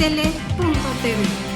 pixele.tv.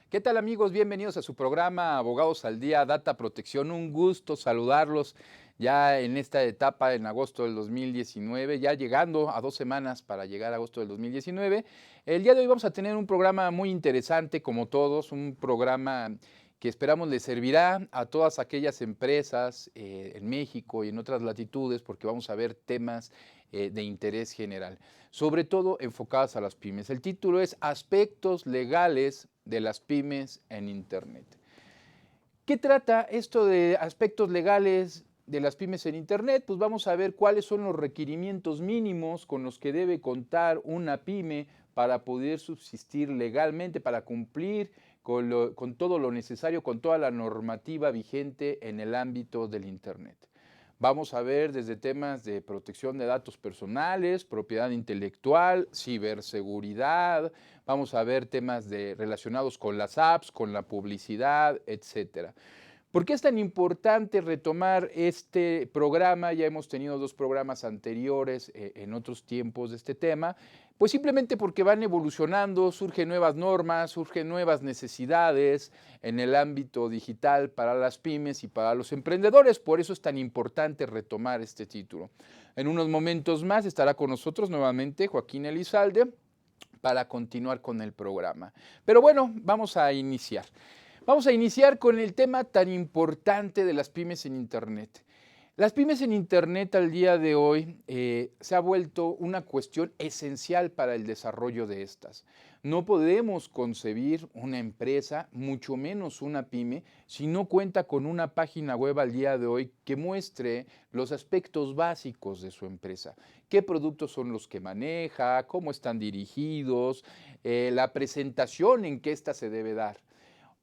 ¿Qué tal amigos? Bienvenidos a su programa Abogados al Día, Data Protección. Un gusto saludarlos ya en esta etapa en agosto del 2019, ya llegando a 2 semanas para llegar a agosto del 2019. El día de hoy vamos a tener un programa muy interesante como todos, un programa que esperamos les servirá a todas aquellas empresas en México y en otras latitudes porque vamos a ver temas de interés general, sobre todo enfocadas a las pymes. El título es Aspectos legales de las pymes en Internet. ¿Qué trata esto de aspectos legales de las pymes en Internet? Pues vamos a ver cuáles son los requerimientos mínimos con los que debe contar una pyme para poder subsistir legalmente, para cumplir con todo lo necesario, con toda la normativa vigente en el ámbito del Internet. Vamos a ver desde temas de protección de datos personales, propiedad intelectual, ciberseguridad, vamos a ver temas relacionados con las apps, con la publicidad, etcétera. ¿Por qué es tan importante retomar este programa? Ya hemos tenido 2 programas anteriores en otros tiempos de este tema. Pues simplemente porque van evolucionando, surgen nuevas normas, surgen nuevas necesidades en el ámbito digital para las pymes y para los emprendedores. Por eso es tan importante retomar este título. En unos momentos más estará con nosotros nuevamente Joaquín Elizalde para continuar con el programa. Pero bueno, vamos a iniciar. Vamos a iniciar con el tema tan importante de las pymes en Internet. Las pymes en Internet al día de hoy se ha vuelto una cuestión esencial para el desarrollo de estas. No podemos concebir una empresa, mucho menos una pyme, si no cuenta con una página web al día de hoy que muestre los aspectos básicos de su empresa. ¿Qué productos son los que maneja? ¿Cómo están dirigidos? La presentación en que ésta se debe dar.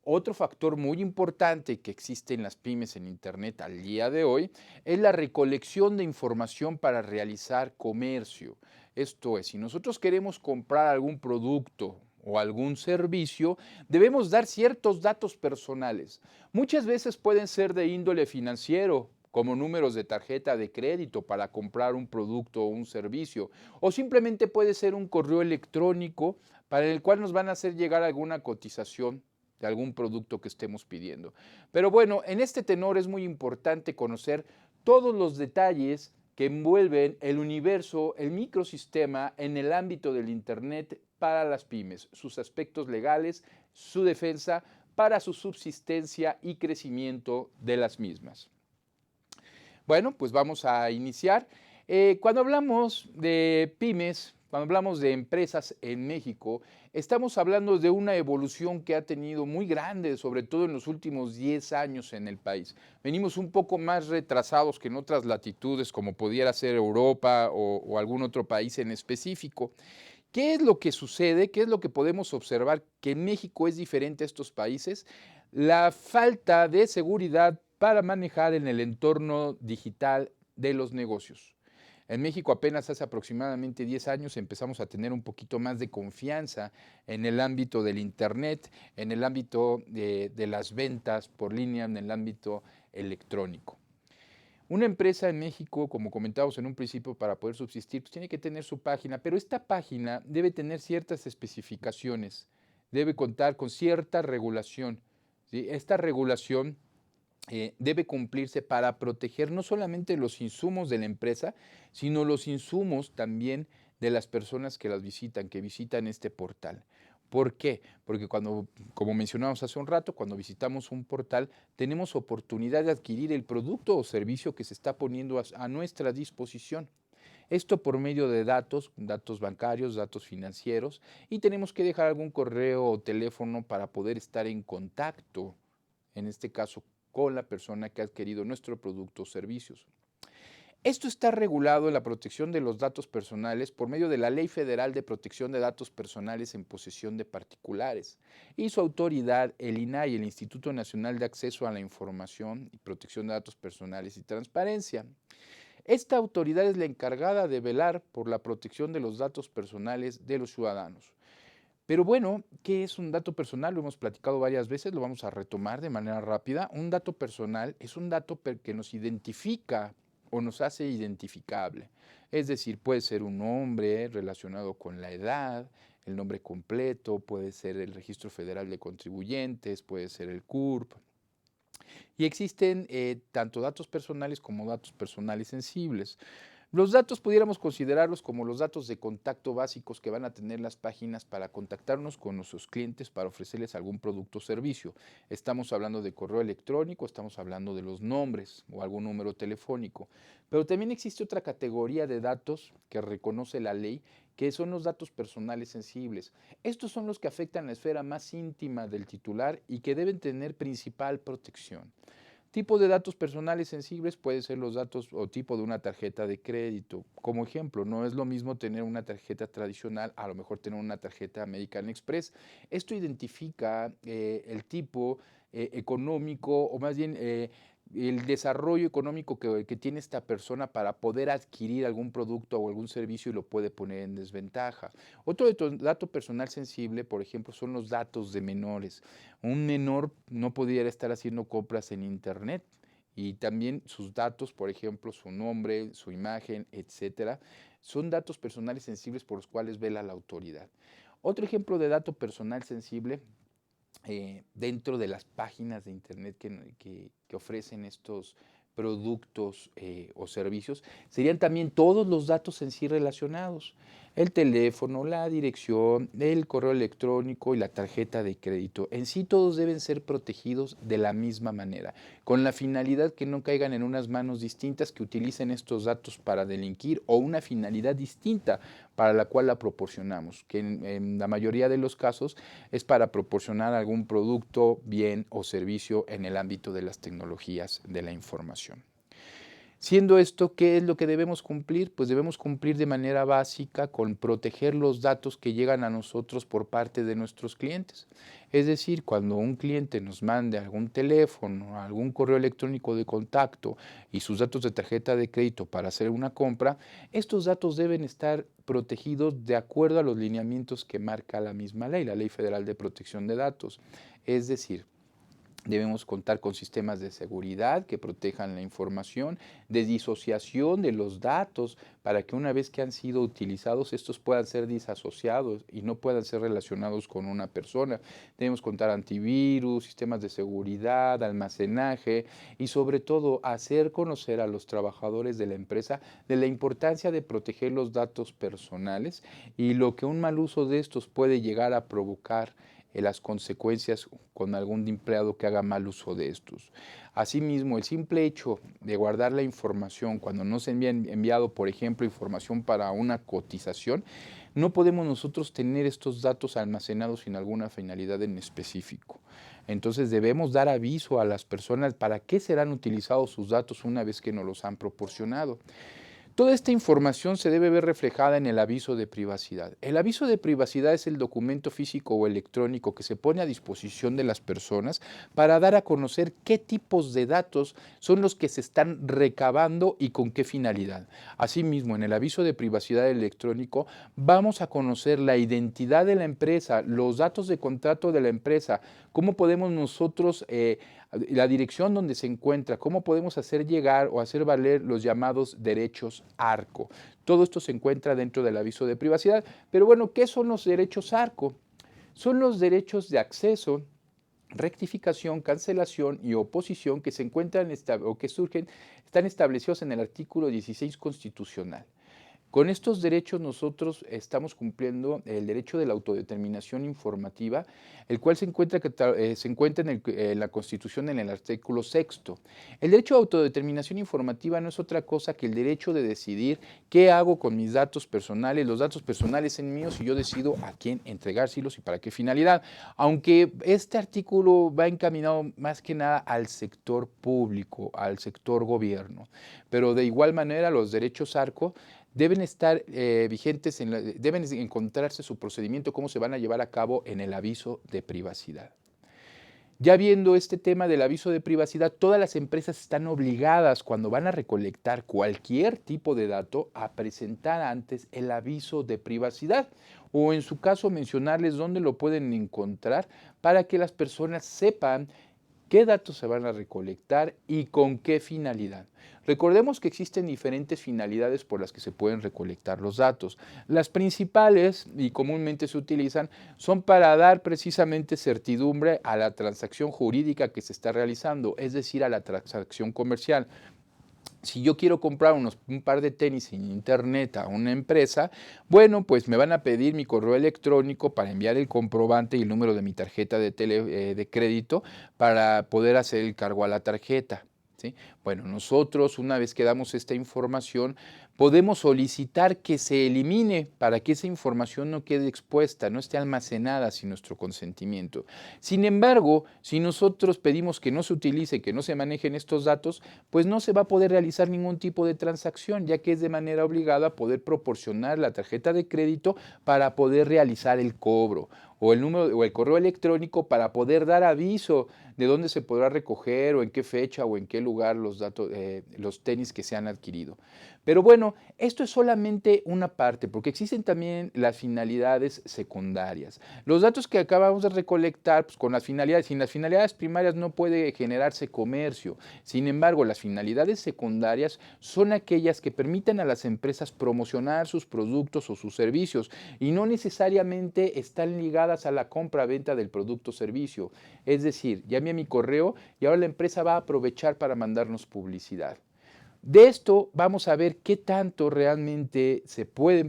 Otro factor muy importante que existe en las pymes en Internet al día de hoy es la recolección de información para realizar comercio. Esto es, si nosotros queremos comprar algún producto o algún servicio, debemos dar ciertos datos personales. Muchas veces pueden ser de índole financiero, como números de tarjeta de crédito para comprar un producto o un servicio, o simplemente puede ser un correo electrónico para el cual nos van a hacer llegar alguna cotización de algún producto que estemos pidiendo. Pero bueno, en este tenor es muy importante conocer todos los detalles que envuelven el universo, el microsistema en el ámbito del Internet para las pymes, sus aspectos legales, su defensa para su subsistencia y crecimiento de las mismas. Bueno, pues vamos a iniciar. Cuando hablamos de pymes, cuando hablamos de empresas en México, estamos hablando de una evolución que ha tenido muy grande, sobre todo en los últimos 10 años en el país. Venimos un poco más retrasados que en otras latitudes, como pudiera ser Europa o algún otro país en específico. ¿Qué es lo que sucede? ¿Qué es lo que podemos observar que en México es diferente a estos países? La falta de seguridad para manejar en el entorno digital de los negocios. En México apenas hace aproximadamente 10 años empezamos a tener un poquito más de confianza en el ámbito del Internet, en el ámbito de las ventas por línea, en el ámbito electrónico. Una empresa en México, como comentábamos en un principio, para poder subsistir, pues tiene que tener su página, pero esta página debe tener ciertas especificaciones, debe contar con cierta regulación, ¿sí? Esta regulación debe cumplirse para proteger no solamente los insumos de la empresa, sino los insumos también de las personas que las visitan, que visitan este portal. ¿Por qué? Porque cuando, como mencionamos hace un rato, cuando visitamos un portal, tenemos oportunidad de adquirir el producto o servicio que se está poniendo a nuestra disposición. Esto por medio de datos, datos bancarios, datos financieros, y tenemos que dejar algún correo o teléfono para poder estar en contacto, en este caso, con la persona que ha adquirido nuestro producto o servicios. Esto está regulado en la protección de los datos personales por medio de la Ley Federal de Protección de Datos Personales en posesión de particulares y su autoridad, el INAI, el Instituto Nacional de Acceso a la Información y Protección de Datos Personales y Transparencia. Esta autoridad es la encargada de velar por la protección de los datos personales de los ciudadanos. Pero bueno, ¿qué es un dato personal? Lo hemos platicado varias veces, lo vamos a retomar de manera rápida. Un dato personal es un dato que nos identifica o nos hace identificable. Es decir, puede ser un nombre relacionado con la edad, el nombre completo, puede ser el Registro Federal de Contribuyentes, puede ser el CURP. Y existen tanto datos personales como datos personales sensibles. Los datos pudiéramos considerarlos como los datos de contacto básicos que van a tener las páginas para contactarnos con nuestros clientes para ofrecerles algún producto o servicio. Estamos hablando de correo electrónico, estamos hablando de los nombres o algún número telefónico. Pero también existe otra categoría de datos que reconoce la ley, que son los datos personales sensibles. Estos son los que afectan la esfera más íntima del titular y que deben tener principal protección. Tipo de datos personales sensibles pueden ser los datos o tipo de una tarjeta de crédito. Como ejemplo, no es lo mismo tener una tarjeta tradicional, a lo mejor tener una tarjeta American Express. Esto identifica el tipo económico o más bien el desarrollo económico que tiene esta persona para poder adquirir algún producto o algún servicio y lo puede poner en desventaja. Otro dato personal sensible, por ejemplo, son los datos de menores. Un menor no podría estar haciendo compras en Internet y también sus datos, por ejemplo, su nombre, su imagen, etcétera, son datos personales sensibles por los cuales vela la autoridad. Otro ejemplo de dato personal sensible dentro de las páginas de Internet que ofrecen estos productos o servicios, serían también todos los datos en sí relacionados, el teléfono, la dirección, el correo electrónico y la tarjeta de crédito. En sí todos deben ser protegidos de la misma manera, con la finalidad que no caigan en unas manos distintas que utilicen estos datos para delinquir o una finalidad distinta para la cual la proporcionamos, que en la mayoría de los casos es para proporcionar algún producto, bien o servicio en el ámbito de las tecnologías de la información. Siendo esto, ¿qué es lo que debemos cumplir? Pues debemos cumplir de manera básica con proteger los datos que llegan a nosotros por parte de nuestros clientes. Es decir, cuando un cliente nos mande algún teléfono, algún correo electrónico de contacto y sus datos de tarjeta de crédito para hacer una compra, estos datos deben estar protegidos de acuerdo a los lineamientos que marca la misma ley, la Ley Federal de Protección de Datos. Es decir, debemos contar con sistemas de seguridad que protejan la información, de disociación de los datos para que una vez que han sido utilizados, estos puedan ser disasociados y no puedan ser relacionados con una persona. Debemos contar antivirus, sistemas de seguridad, almacenaje y sobre todo hacer conocer a los trabajadores de la empresa de la importancia de proteger los datos personales y lo que un mal uso de estos puede llegar a provocar las consecuencias con algún empleado que haga mal uso de estos. Asimismo, el simple hecho de guardar la información cuando nos envían enviado, por ejemplo, información para una cotización, no podemos nosotros tener estos datos almacenados sin alguna finalidad en específico. Entonces debemos dar aviso a las personas para qué serán utilizados sus datos una vez que nos los han proporcionado. Toda esta información se debe ver reflejada en el aviso de privacidad. El aviso de privacidad es el documento físico o electrónico que se pone a disposición de las personas para dar a conocer qué tipos de datos son los que se están recabando y con qué finalidad. Asimismo, en el aviso de privacidad electrónico vamos a conocer la identidad de la empresa, los datos de contrato de la empresa, cómo podemos nosotros la dirección donde se encuentra, cómo podemos hacer llegar o hacer valer los llamados derechos ARCO. Todo esto se encuentra dentro del aviso de privacidad. Pero bueno, ¿qué son los derechos ARCO? Son los derechos de acceso, rectificación, cancelación y oposición que se encuentran o que surgen, están establecidos en el artículo 16 constitucional. Con estos derechos nosotros estamos cumpliendo el derecho de la autodeterminación informativa, el cual se encuentra en la Constitución en el artículo 6º. El derecho de autodeterminación informativa no es otra cosa que el derecho de decidir qué hago con mis datos personales. Los datos personales son míos y yo decido a quién entregárselos y para qué finalidad. Aunque este artículo va encaminado más que nada al sector público, al sector gobierno, pero de igual manera los derechos ARCO deben estar vigentes, deben encontrarse su procedimiento, cómo se van a llevar a cabo en el aviso de privacidad. Ya viendo este tema del aviso de privacidad, todas las empresas están obligadas, cuando van a recolectar cualquier tipo de dato, a presentar antes el aviso de privacidad o en su caso mencionarles dónde lo pueden encontrar para que las personas sepan qué datos se van a recolectar y con qué finalidad. Recordemos que existen diferentes finalidades por las que se pueden recolectar los datos. Las principales y comúnmente se utilizan son para dar precisamente certidumbre a la transacción jurídica que se está realizando, es decir, a la transacción comercial. Si yo quiero comprar un par de tenis en internet a una empresa, bueno, pues me van a pedir mi correo electrónico para enviar el comprobante y el número de mi tarjeta de crédito para poder hacer el cargo a la tarjeta, ¿sí? Bueno, nosotros una vez que damos esta información, podemos solicitar que se elimine para que esa información no quede expuesta, no esté almacenada sin nuestro consentimiento. Sin embargo, si nosotros pedimos que no se utilice, que no se manejen estos datos, pues no se va a poder realizar ningún tipo de transacción, ya que es de manera obligada poder proporcionar la tarjeta de crédito para poder realizar el cobro, o el número o el correo electrónico para poder dar aviso de dónde se podrá recoger o en qué fecha o en qué lugar los datos, los tenis que se han adquirido. Pero bueno, esto es solamente una parte, porque existen también las finalidades secundarias. Los datos que acabamos de recolectar, pues, con las finalidades, sin las finalidades primarias no puede generarse comercio. Sin embargo, las finalidades secundarias son aquellas que permiten a las empresas promocionar sus productos o sus servicios y no necesariamente están ligadas a la compra-venta del producto o servicio. Es decir, ya envié mi correo y ahora la empresa va a aprovechar para mandarnos publicidad. De esto vamos a ver qué tanto realmente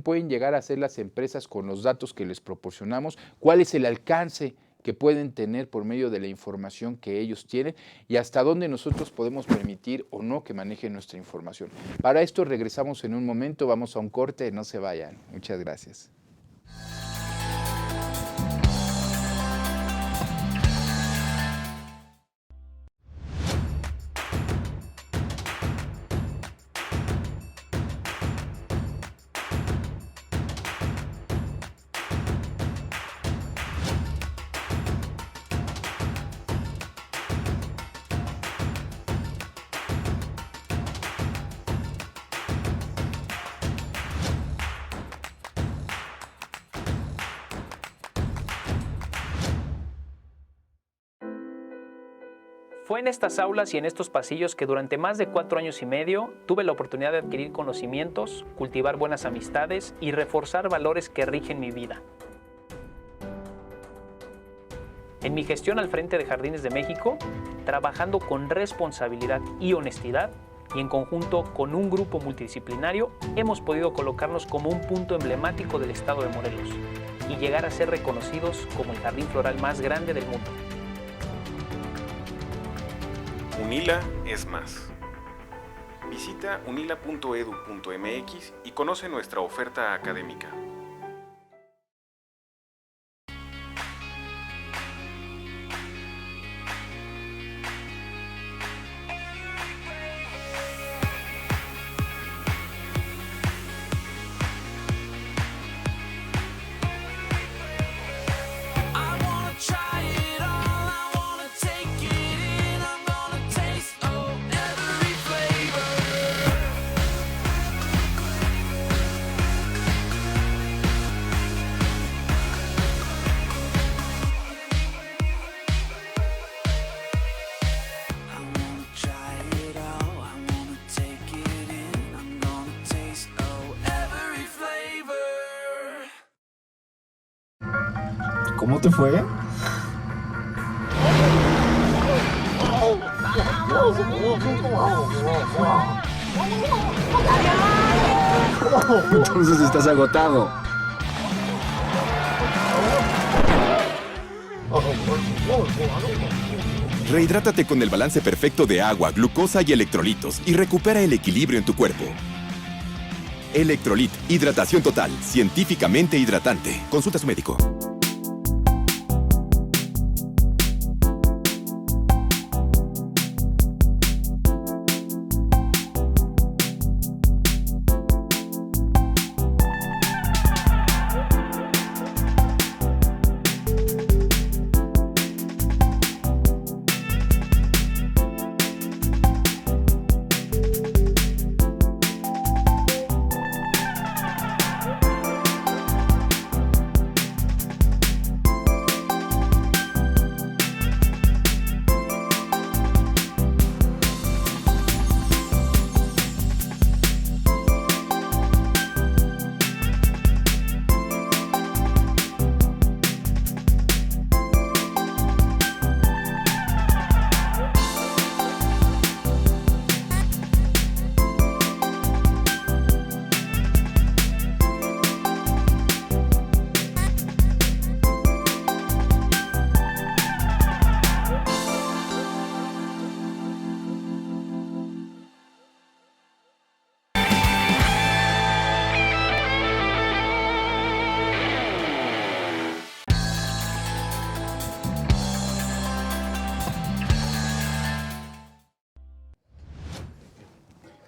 pueden llegar a hacer las empresas con los datos que les proporcionamos, cuál es el alcance que pueden tener por medio de la información que ellos tienen y hasta dónde nosotros podemos permitir o no que manejen nuestra información. Para esto regresamos en un momento, vamos a un corte, no se vayan. Muchas gracias. Fue en estas aulas y en estos pasillos que durante más de 4 años y medio tuve la oportunidad de adquirir conocimientos, cultivar buenas amistades y reforzar valores que rigen mi vida. En mi gestión al frente de Jardines de México, trabajando con responsabilidad y honestidad y en conjunto con un grupo multidisciplinario, hemos podido colocarnos como un punto emblemático del estado de Morelos y llegar a ser reconocidos como el jardín floral más grande del mundo. UNILA es más. Visita unila.edu.mx y conoce nuestra oferta académica. ¿Cómo te fue? Entonces estás agotado. Rehidrátate con el balance perfecto de agua, glucosa y electrolitos y recupera el equilibrio en tu cuerpo. Electrolit, hidratación total, científicamente hidratante. Consulta a su médico.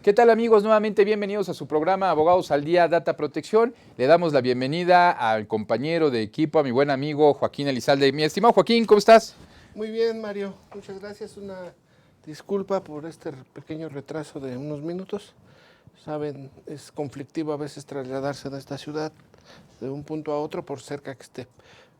¿Qué tal, amigos? Nuevamente bienvenidos a su programa Abogados al Día Data Protección. Le damos la bienvenida al compañero de equipo, a mi buen amigo Joaquín Elizalde. Mi estimado Joaquín, ¿cómo estás? Muy bien, Mario. Muchas gracias. Una disculpa por este pequeño retraso de unos minutos. Saben, es conflictivo a veces trasladarse de esta ciudad de un punto a otro por cerca que esté.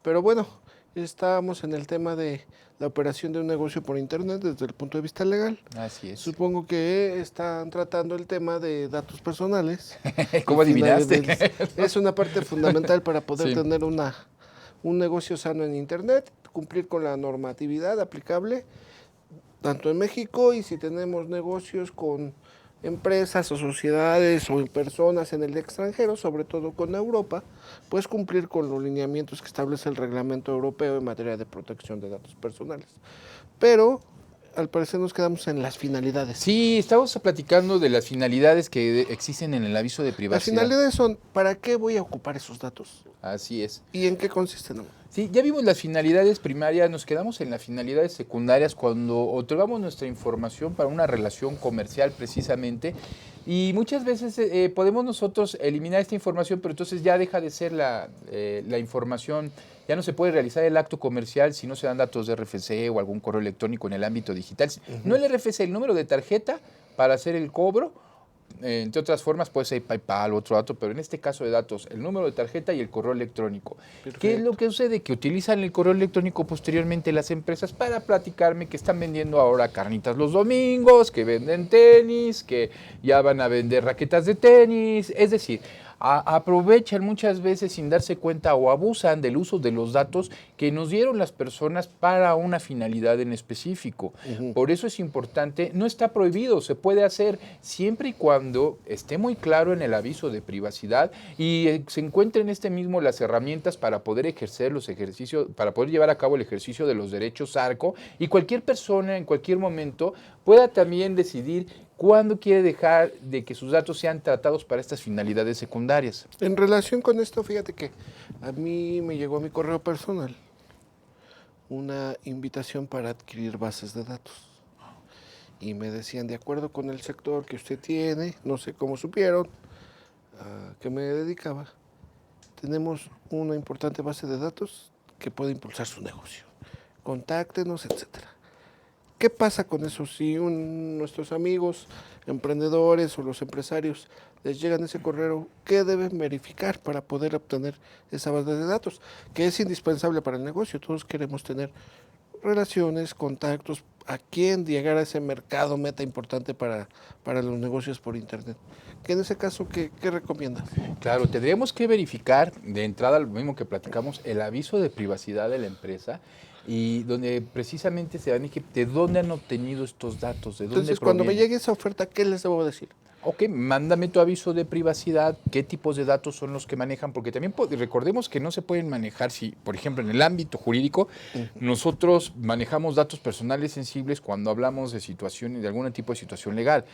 Pero bueno, estábamos en el tema de la operación de un negocio por Internet desde el punto de vista legal. Así es. Supongo que están tratando el tema de datos personales. ¿Cómo adivinaste? Es una parte fundamental para poder Sí. tener un negocio sano en Internet, cumplir con la normatividad aplicable, tanto en México y si tenemos negocios con empresas o sociedades o personas en el extranjero, sobre todo con Europa, pues cumplir con los lineamientos que establece el reglamento europeo en materia de protección de datos personales. Pero al parecer nos quedamos en las finalidades. Sí, estamos platicando de las finalidades que existen en el aviso de Las privacidad. finalidades son, ¿para qué voy a ocupar esos datos? Así es. ¿Y en qué consisten? Sí, ya vimos las finalidades primarias, nos quedamos en las finalidades secundarias cuando otorgamos nuestra información para una relación comercial precisamente y muchas veces podemos nosotros eliminar esta información, pero entonces ya deja de ser la información, ya no se puede realizar el acto comercial si no se dan datos de RFC o algún correo electrónico en el ámbito digital. No el RFC, el número de tarjeta para hacer el cobro. Entre otras formas puede ser PayPal o otro dato, pero en este caso de datos, el número de tarjeta y el correo electrónico. Perfecto. ¿Qué es lo que sucede? Que utilizan el correo electrónico posteriormente las empresas para platicarme que están vendiendo ahora carnitas los domingos, que venden tenis, que ya van a vender raquetas de tenis, es decir, aprovechan muchas veces sin darse cuenta o abusan del uso de los datos que nos dieron las personas para una finalidad en específico. Por eso es importante, no está prohibido, se puede hacer siempre y cuando esté muy claro en el aviso de privacidad y se encuentren las herramientas para poder ejercer los ejercicios, para poder llevar a cabo el ejercicio de los derechos ARCO y cualquier persona en cualquier momento pueda también decidir cuándo quiere dejar de que sus datos sean tratados para estas finalidades secundarias. En relación con esto, fíjate que a mí me llegó a mi correo personal una invitación para adquirir bases de datos. Y me decían, de acuerdo con el sector que usted tiene, no sé cómo supieron, a qué me dedicaba, tenemos una importante base de datos que puede impulsar su negocio. Contáctenos, etcétera. ¿Qué pasa con eso si nuestros amigos emprendedores o los empresarios les llegan ese correo? ¿Qué deben verificar para poder obtener esa base de datos? Que es indispensable para el negocio. Todos queremos tener relaciones, contactos, a quién llegar a ese mercado meta importante para los negocios por Internet. Que en ese caso, ¿qué recomiendas? Claro, tendríamos que verificar de entrada lo mismo que platicamos, el aviso de privacidad de la empresa y donde precisamente se van a decir de dónde han obtenido estos datos, de dónde Entonces, cuando me provienen. llegue esa oferta, ¿qué les debo decir? Ok, mándame tu aviso de privacidad, qué tipos de datos son los que manejan, porque también recordemos que no se pueden manejar si, por ejemplo, en el ámbito jurídico, nosotros manejamos datos personales sensibles cuando hablamos de situaciones, de algún tipo de situación legal.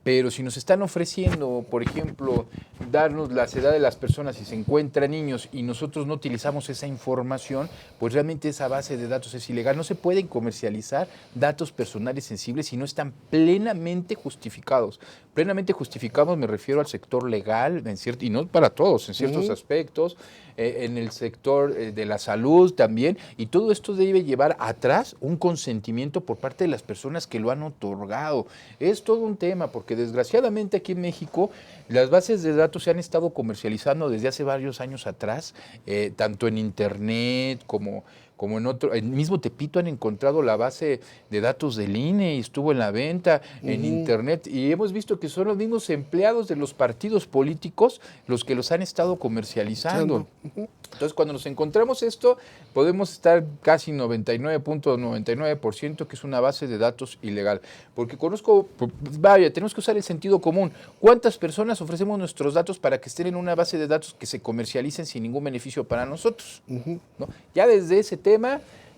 Pero si nos están ofreciendo, por ejemplo, darnos la edad de las personas si se encuentran niños y nosotros no utilizamos esa información, pues realmente esa base de datos es ilegal. No se pueden comercializar datos personales sensibles si no están plenamente justificados. Plenamente justificados me refiero al sector legal, y no para todos, en ciertos aspectos, en el sector de la salud también, y todo esto debe llevar atrás un consentimiento por parte de las personas que lo han otorgado. Es todo un tema, porque desgraciadamente aquí en México las bases de datos se han estado comercializando desde hace varios años atrás, tanto en internet como en mismo Tepito han encontrado la base de datos del INE y estuvo en la venta en internet, y hemos visto que son los mismos empleados de los partidos políticos los que los han estado comercializando. Entonces, cuando nos encontramos esto, podemos estar casi 99.99% que es una base de datos ilegal. Porque tenemos que usar el sentido común. ¿Cuántas personas ofrecemos nuestros datos para que estén en una base de datos que se comercialicen sin ningún beneficio para nosotros? ¿No? Ya desde ese tema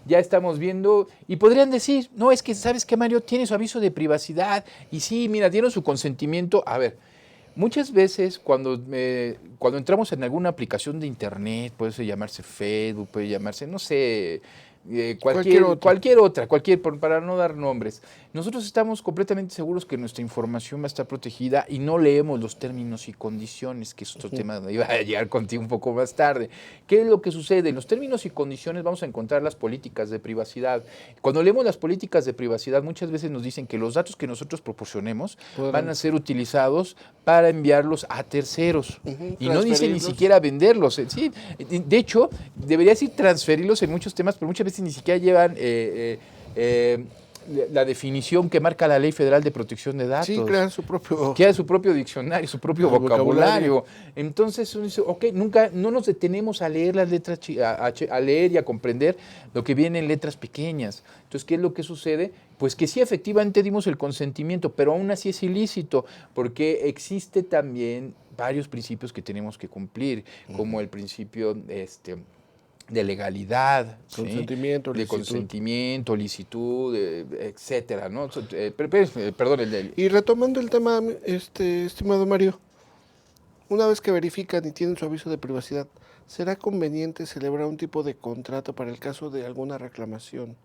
ya estamos viendo, y podrían decir, no, es que, ¿sabes qué, Mario? Tiene su aviso de privacidad, y sí, mira, dieron su consentimiento. A ver, muchas veces cuando entramos en alguna aplicación de internet, puede llamarse Facebook, puede llamarse, no sé, cualquier otra, para no dar nombres, nosotros estamos completamente seguros que nuestra información va a estar protegida y no leemos los términos y condiciones, que es otro tema donde iba a llegar contigo un poco más tarde. ¿Qué es lo que sucede? En los términos y condiciones vamos a encontrar las políticas de privacidad. Cuando leemos las políticas de privacidad, muchas veces nos dicen que los datos que nosotros proporcionemos van a ser utilizados para enviarlos a terceros. Y no dicen ni siquiera venderlos. Sí, de hecho, debería decir transferirlos en muchos temas, pero muchas veces ni siquiera llevan la definición que marca la Ley Federal de Protección de Datos. Sí, crean su propio... Queda su propio diccionario, su propio vocabulario. Entonces uno dice, ok, no nos detenemos a leer las letras, a leer y a comprender lo que viene en letras pequeñas. Entonces, ¿qué es lo que sucede? Pues que sí, efectivamente dimos el consentimiento, pero aún así es ilícito, porque existe también varios principios que tenemos que cumplir, como el principio de legalidad, consentimiento, ¿sí? licitud. De consentimiento, licitud, etcétera, ¿no? Perdón, Y retomando el tema, estimado Mario, una vez que verifican y tienen su aviso de privacidad, ¿será conveniente celebrar un tipo de contrato para el caso de alguna reclamación?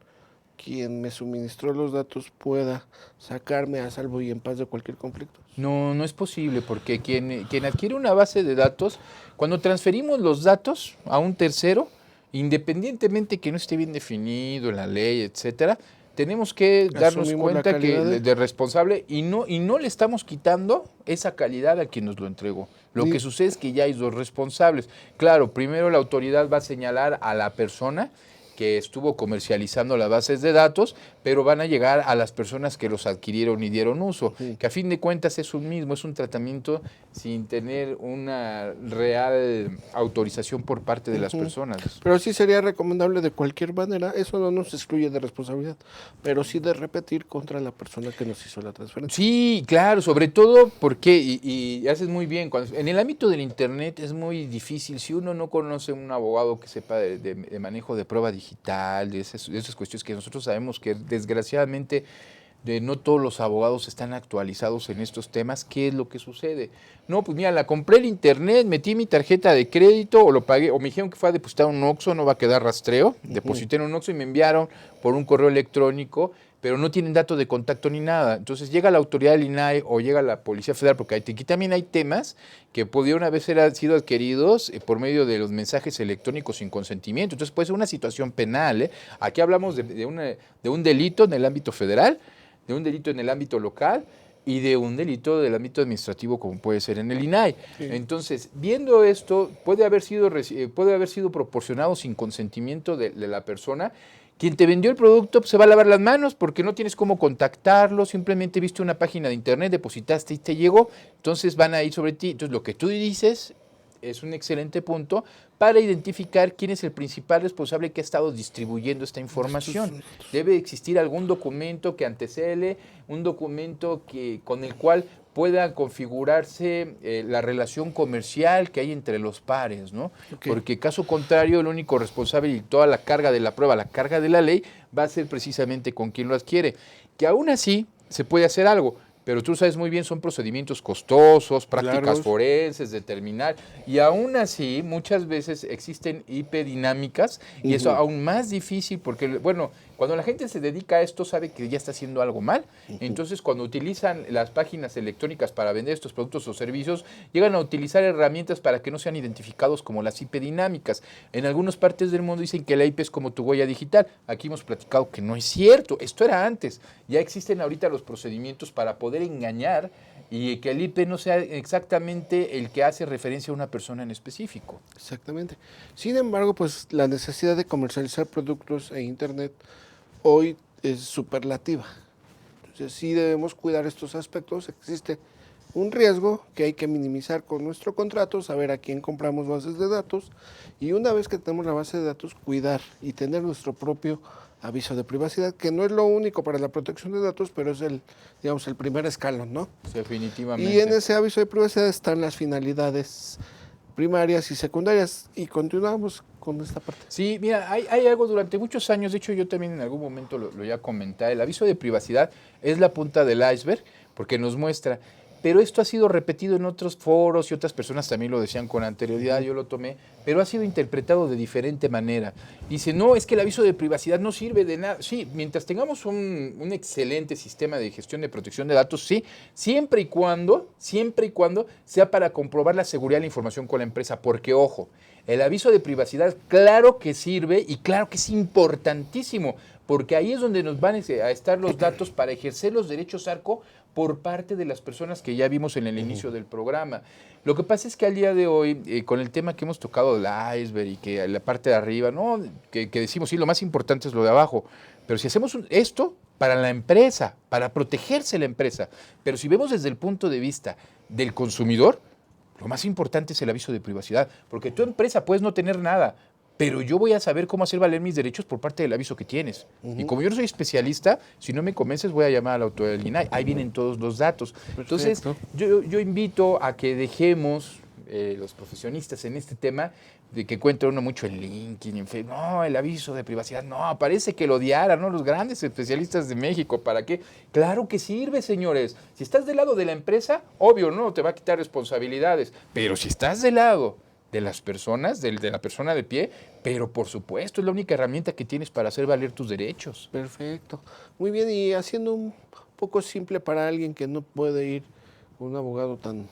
Quien me suministró los datos pueda sacarme a salvo y en paz de cualquier conflicto. No es posible, porque quien adquiere una base de datos, cuando transferimos los datos a un tercero, independientemente que no esté bien definido en la ley, etcétera, tenemos que darnos Asumimos cuenta la que calidad de responsable y no le estamos quitando esa calidad a quien nos lo entregó. Lo que sucede es que ya hay dos responsables. Claro, primero la autoridad va a señalar a la persona que estuvo comercializando las bases de datos, pero van a llegar a las personas que los adquirieron y dieron uso, que a fin de cuentas es un tratamiento sin tener una real autorización por parte de las personas. Pero sí sería recomendable de cualquier manera, eso no nos excluye de responsabilidad, pero sí de repetir contra la persona que nos hizo la transferencia. Sí, claro, sobre todo porque, y haces muy bien, en el ámbito del internet es muy difícil, si uno no conoce un abogado que sepa de manejo de prueba digital, de esas cuestiones que nosotros sabemos que desgraciadamente no todos los abogados están actualizados en estos temas. ¿Qué es lo que sucede? No, pues mira, la compré en internet, metí mi tarjeta de crédito o lo pagué, o me dijeron que fue a depositar un Oxxo, no va a quedar rastreo, deposité en un Oxxo y me enviaron por un correo electrónico, pero no tienen datos de contacto ni nada. Entonces llega la autoridad del INAI o llega la Policía Federal, porque aquí también hay temas que pudieron haber sido adquiridos por medio de los mensajes electrónicos sin consentimiento. Entonces puede ser una situación penal. Aquí hablamos de un delito en el ámbito federal, de un delito en el ámbito local y de un delito del ámbito administrativo como puede ser en el INAI. Sí. Entonces, viendo esto, puede haber sido proporcionado sin consentimiento de la persona. Quien te vendió el producto pues, se va a lavar las manos porque no tienes cómo contactarlo, simplemente viste una página de internet, depositaste y te llegó, entonces van a ir sobre ti. Entonces lo que tú dices es un excelente punto para identificar quién es el principal responsable que ha estado distribuyendo esta información. Debe existir algún documento que antecede, un documento con el cual pueda configurarse la relación comercial que hay entre los pares, ¿no? Ok. Porque caso contrario, el único responsable y toda la carga de la prueba, la carga de la ley, va a ser precisamente con quien lo adquiere. Que aún así se puede hacer algo, pero tú sabes muy bien, son procedimientos costosos, prácticas Largos. forenses, determinar, y aún así muchas veces existen IP dinámicas y eso aún más difícil porque, bueno, cuando la gente se dedica a esto sabe que ya está haciendo algo mal, entonces cuando utilizan las páginas electrónicas para vender estos productos o servicios, llegan a utilizar herramientas para que no sean identificados como las IP dinámicas. En algunas partes del mundo dicen que la IP es como tu huella digital, aquí hemos platicado que no es cierto, esto era antes, ya existen ahorita los procedimientos para poder engañar y que el IP no sea exactamente el que hace referencia a una persona en específico. Exactamente. Sin embargo, pues la necesidad de comercializar productos en Internet hoy es superlativa. Entonces sí debemos cuidar estos aspectos. Existe un riesgo que hay que minimizar con nuestro contrato, saber a quién compramos bases de datos y una vez que tenemos la base de datos, cuidar y tener nuestro propio aviso de privacidad, que no es lo único para la protección de datos, pero es el, digamos, el primer escalón, ¿no? Definitivamente. Y en ese aviso de privacidad están las finalidades primarias y secundarias. Y continuamos con esta parte. Sí, mira, hay algo durante muchos años, de hecho yo también en algún momento lo ya comenté, el aviso de privacidad es la punta del iceberg porque nos muestra, pero esto ha sido repetido en otros foros y otras personas también lo decían con anterioridad, yo lo tomé, pero ha sido interpretado de diferente manera. Dice, no, es que el aviso de privacidad no sirve de nada. Sí, mientras tengamos un excelente sistema de gestión de protección de datos, sí, siempre y cuando sea para comprobar la seguridad de la información con la empresa, porque ojo, el aviso de privacidad claro que sirve y claro que es importantísimo, porque ahí es donde nos van a estar los datos para ejercer los derechos ARCO por parte de las personas que ya vimos en el inicio del programa. Lo que pasa es que al día de hoy, con el tema que hemos tocado del iceberg y que la parte de arriba, ¿no? que decimos, sí, lo más importante es lo de abajo, pero si hacemos esto para la empresa, para protegerse la empresa, pero si vemos desde el punto de vista del consumidor, lo más importante es el aviso de privacidad, porque tu empresa puedes no tener nada, pero yo voy a saber cómo hacer valer mis derechos por parte del aviso que tienes. Y como yo no soy especialista, si no me convences voy a llamar a la autoridad del INAI. Ahí vienen todos los datos. Entonces, yo invito a que dejemos los profesionistas en este tema de que encuentra uno mucho en LinkedIn, en Facebook. No, el aviso de privacidad, no, parece que lo odiaran, ¿no? Los grandes especialistas de México, ¿para qué? Claro que sirve, señores. Si estás del lado de la empresa, obvio, no, te va a quitar responsabilidades. Pero si estás del lado de las personas, de la persona de pie, pero por supuesto es la única herramienta que tienes para hacer valer tus derechos. Perfecto. Muy bien, y haciendo un poco simple para alguien que no puede ir con un abogado tan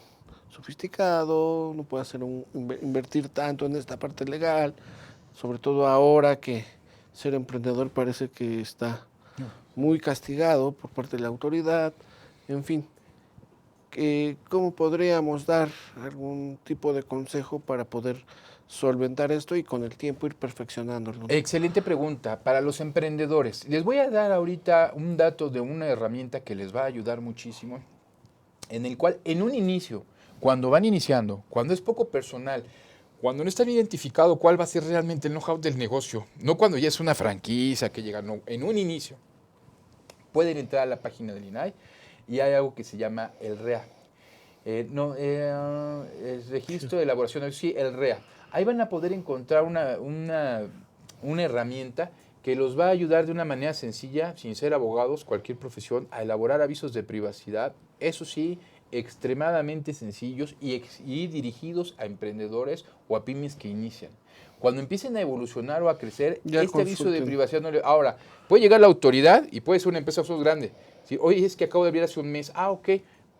sofisticado, no puede hacer invertir tanto en esta parte legal, sobre todo ahora que ser emprendedor parece que está muy castigado por parte de la autoridad, en fin. ¿Cómo podríamos dar algún tipo de consejo para poder solventar esto y con el tiempo ir perfeccionándolo? Excelente pregunta. Para los emprendedores, les voy a dar ahorita un dato de una herramienta que les va a ayudar muchísimo, en el cual en un inicio, cuando van iniciando, cuando es poco personal, cuando no están identificado cuál va a ser realmente el know-how del negocio, no cuando ya es una franquicia que llega, no, en un inicio, pueden entrar a la página del INAI y hay algo que se llama el REA. El registro de elaboración, sí, el REA. Ahí van a poder encontrar una herramienta que los va a ayudar de una manera sencilla, sin ser abogados, cualquier profesión, a elaborar avisos de privacidad, eso sí, extremadamente sencillos y dirigidos a emprendedores o a pymes que inician. Cuando empiecen a evolucionar o a crecer, Ya este aviso de consulten. privacidad no le... Ahora, puede llegar la autoridad y puede ser una empresa grande. ¿Sí? Oye, es que acabo de abrir hace un mes. Ah, ok.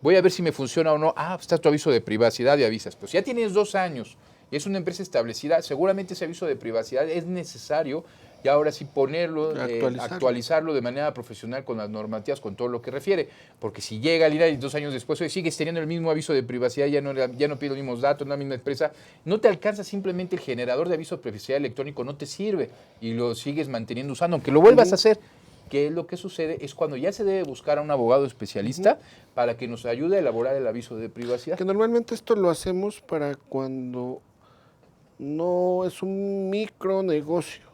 Voy a ver si me funciona o no. Ah, está tu aviso de privacidad y avisas. Pero si ya tienes 2 años y es una empresa establecida, seguramente ese aviso de privacidad es necesario y ahora sí ponerlo, actualizarlo de manera profesional con las normativas, con todo lo que refiere. Porque si llega al INAI y 2 años después, oye, sigues teniendo el mismo aviso de privacidad, ya no pide los mismos datos, no la misma empresa, no te alcanza simplemente el generador de aviso de privacidad electrónico, no te sirve y lo sigues manteniendo usando, aunque lo vuelvas a hacer. Que lo que sucede es cuando ya se debe buscar a un abogado especialista para que nos ayude a elaborar el aviso de privacidad. Que normalmente esto lo hacemos para cuando no es un micronegocio,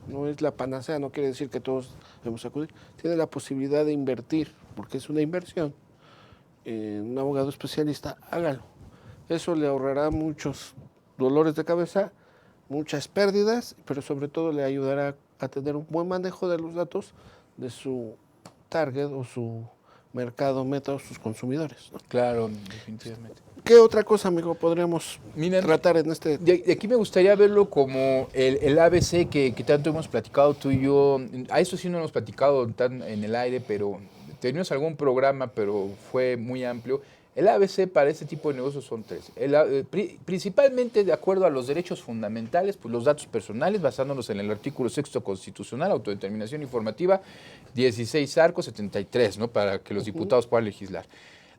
no es la panacea, no quiere decir que todos debemos acudir, tiene la posibilidad de invertir, porque es una inversión, un abogado especialista, hágalo. Eso le ahorrará muchos dolores de cabeza, muchas pérdidas, pero sobre todo le ayudará a tener un buen manejo de los datos de su target o su mercado meta o sus consumidores, ¿no? Claro, definitivamente. ¿Qué otra cosa, amigo, podríamos Mira, tratar en este? De aquí me gustaría verlo como el ABC que tanto hemos platicado tú y yo. A eso sí no hemos platicado tan en el aire, pero teníamos algún programa, pero fue muy amplio. El ABC para este tipo de negocios son 3. Principalmente de acuerdo a los derechos fundamentales, pues los datos personales, basándonos en el artículo 6º constitucional, autodeterminación informativa, 16 arcos 73, ¿no? Para que los diputados puedan legislar.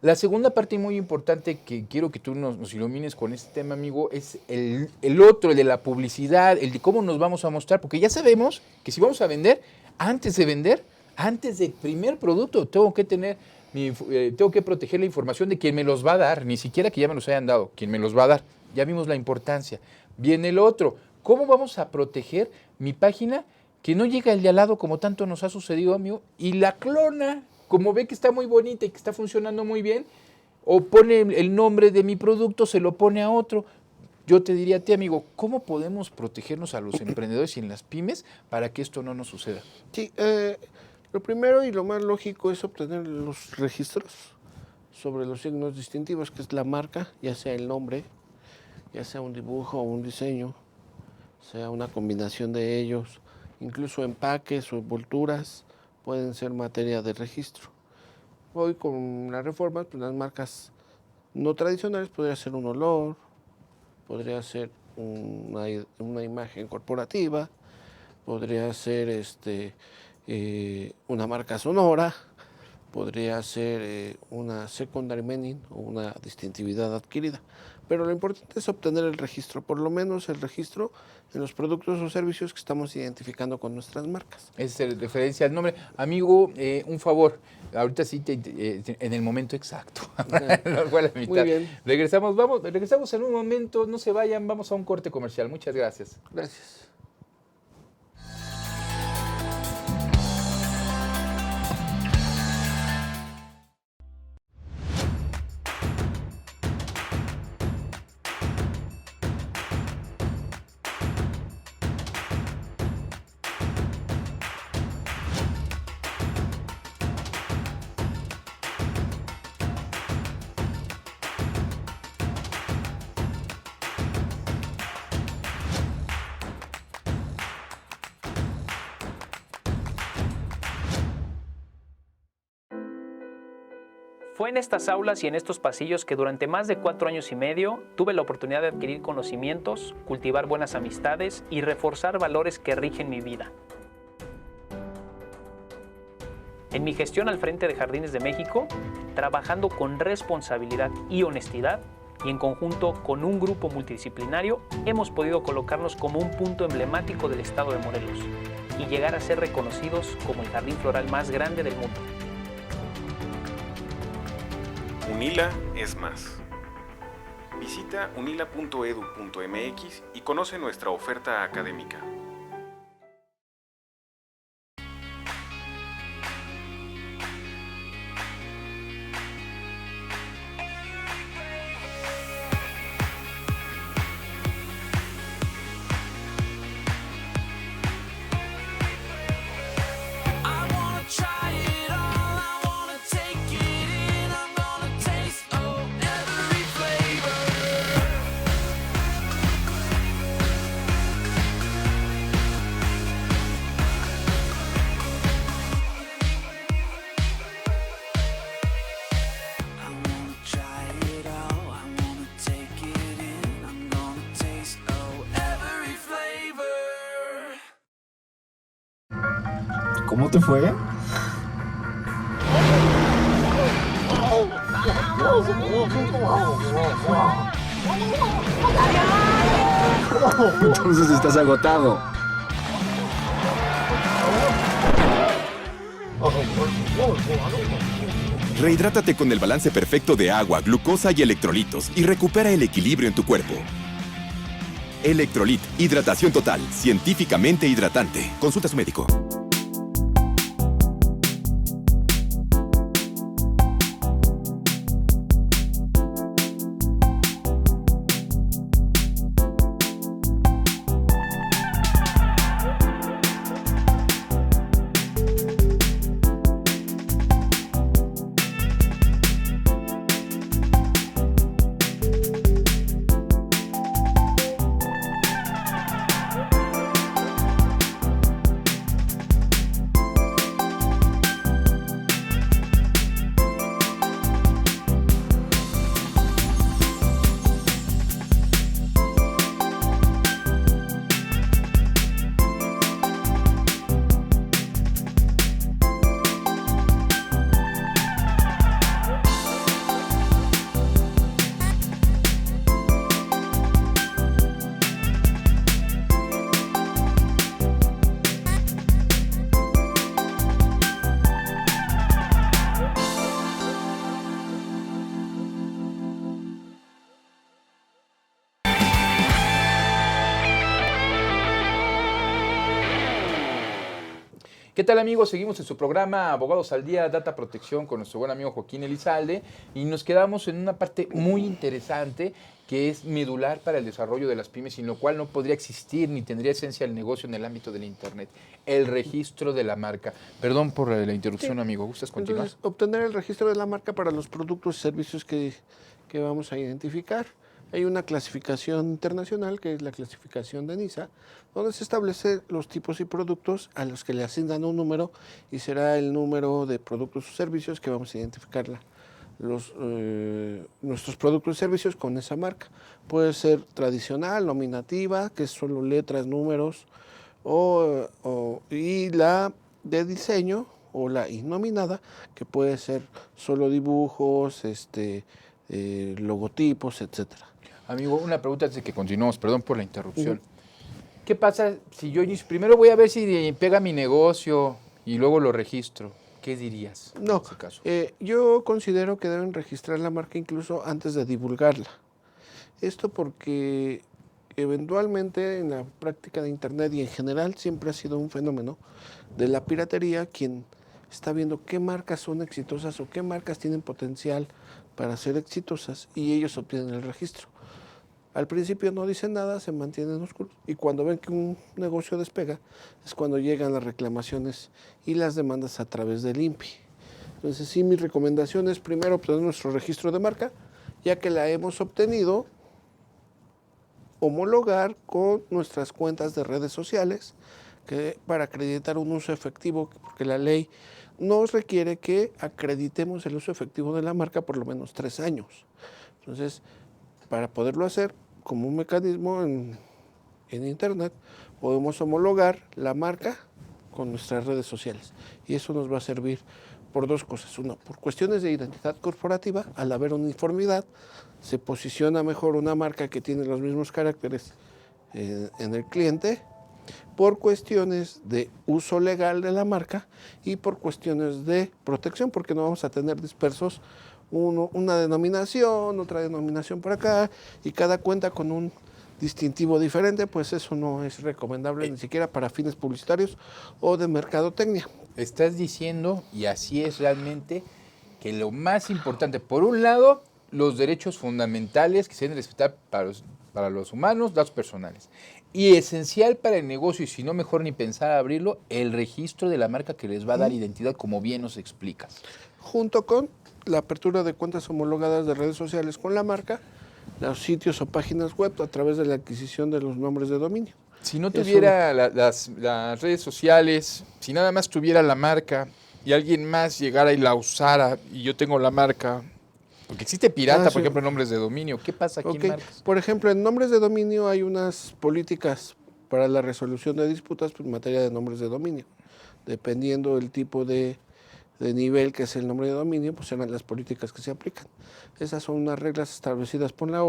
La segunda parte muy importante que quiero que tú nos ilumines con este tema, amigo, es el otro, el de la publicidad, el de cómo nos vamos a mostrar, porque ya sabemos que si vamos a vender, antes del primer producto, tengo que proteger la información de quien me los va a dar, ni siquiera que ya me los hayan dado, quien me los va a dar. Ya vimos la importancia. Viene el otro, ¿cómo vamos a proteger mi página que no llega el de al lado como tanto nos ha sucedido, amigo, y la clona? Como ve que está muy bonita y que está funcionando muy bien, o pone el nombre de mi producto, se lo pone a otro. Yo te diría a ti, amigo, ¿cómo podemos protegernos a los emprendedores y en las pymes para que esto no nos suceda? Sí, lo primero y lo más lógico es obtener los registros sobre los signos distintivos, que es la marca, ya sea el nombre, ya sea un dibujo o un diseño, sea una combinación de ellos, incluso empaques o envolturas pueden ser materia de registro. Hoy con las reformas, pues las marcas no tradicionales podría ser un olor, podría ser una imagen corporativa, podría ser una marca sonora, podría ser una secondary meaning o una distintividad adquirida. Pero lo importante es obtener el registro, por lo menos el registro en los productos o servicios que estamos identificando con nuestras marcas. Es referencia al nombre. Amigo, un favor, ahorita sí en el momento exacto. Nos fue a la mitad. Muy bien. Regresamos en un momento, no se vayan, vamos a un corte comercial. Muchas gracias. Gracias. Fue en estas aulas y en estos pasillos que durante más de 4 años y medio tuve la oportunidad de adquirir conocimientos, cultivar buenas amistades y reforzar valores que rigen mi vida. En mi gestión al frente de Jardines de México, trabajando con responsabilidad y honestidad, y en conjunto con un grupo multidisciplinario, hemos podido colocarnos como un punto emblemático del estado de Morelos y llegar a ser reconocidos como el jardín floral más grande del mundo. UNILA es más. Visita unila.edu.mx y conoce nuestra oferta académica. ¿Cómo te fue? Entonces estás agotado. Rehidrátate con el balance perfecto de agua, glucosa y electrolitos y recupera el equilibrio en tu cuerpo. Electrolit, hidratación total, científicamente hidratante. Consulta a su médico. ¿Qué tal, amigos? Seguimos en su programa Abogados al Día, Data Protección, con nuestro buen amigo Joaquín Elizalde, y nos quedamos en una parte muy interesante que es medular para el desarrollo de las pymes, sin lo cual no podría existir ni tendría esencia el negocio en el ámbito del Internet, el registro de la marca. Perdón por la interrupción, Sí. amigo. ¿Gustas continuar? Entonces, obtener el registro de la marca para los productos y servicios que vamos a identificar. Hay una clasificación internacional, que es la clasificación de NISA, donde se establecen los tipos y productos a los que le asignan un número y será el número de productos o servicios que vamos a identificar nuestros productos y servicios con esa marca. Puede ser tradicional, nominativa, que es solo letras, números, y la de diseño o la innominada, que puede ser solo dibujos, logotipos, etcétera. Amigo, una pregunta antes de que continuemos, perdón por la interrupción. ¿Qué pasa si yo primero voy a ver si pega mi negocio y luego lo registro? ¿Qué dirías en No, ese caso? yo considero que deben registrar la marca incluso antes de divulgarla. Esto porque eventualmente en la práctica de Internet y en general siempre ha sido un fenómeno de la piratería, quien está viendo qué marcas son exitosas o qué marcas tienen potencial para ser exitosas y ellos obtienen el registro. Al principio no dicen nada, se mantienen oscuros y cuando ven que un negocio despega es cuando llegan las reclamaciones y las demandas a través del INPI. Entonces sí, mi recomendación es primero obtener nuestro registro de marca, ya que la hemos obtenido, homologar con nuestras cuentas de redes sociales para acreditar un uso efectivo, porque la ley nos requiere que acreditemos el uso efectivo de la marca por lo menos 3 años. Entonces, para poderlo hacer como un mecanismo en Internet, podemos homologar la marca con nuestras redes sociales. Y eso nos va a servir por 2 cosas. Uno, por cuestiones de identidad corporativa, al haber uniformidad, se posiciona mejor una marca que tiene los mismos caracteres en el cliente, por cuestiones de uso legal de la marca y por cuestiones de protección, porque no vamos a tener dispersos una denominación, otra denominación por acá, y cada cuenta con un distintivo diferente, pues eso no es recomendable ni siquiera para fines publicitarios o de mercadotecnia. Estás diciendo, y así es realmente, que lo más importante, por un lado, los derechos fundamentales que se deben respetar para los humanos, datos personales. Y esencial para el negocio, y si no mejor ni pensar abrirlo, el registro de la marca que les va a dar identidad, como bien nos explicas. Junto con la apertura de cuentas homologadas de redes sociales con la marca, los sitios o páginas web a través de la adquisición de los nombres de dominio. Si no tuviera las redes sociales, si nada más tuviera la marca y alguien más llegara y la usara y yo tengo la marca, porque existe pirata, por ejemplo, nombres de dominio, ¿qué pasa aquí en marcas? Por ejemplo, en nombres de dominio hay unas políticas para la resolución de disputas en materia de nombres de dominio. Dependiendo del tipo de nivel que es el nombre de dominio, pues serán las políticas que se aplican. Esas son unas reglas establecidas por la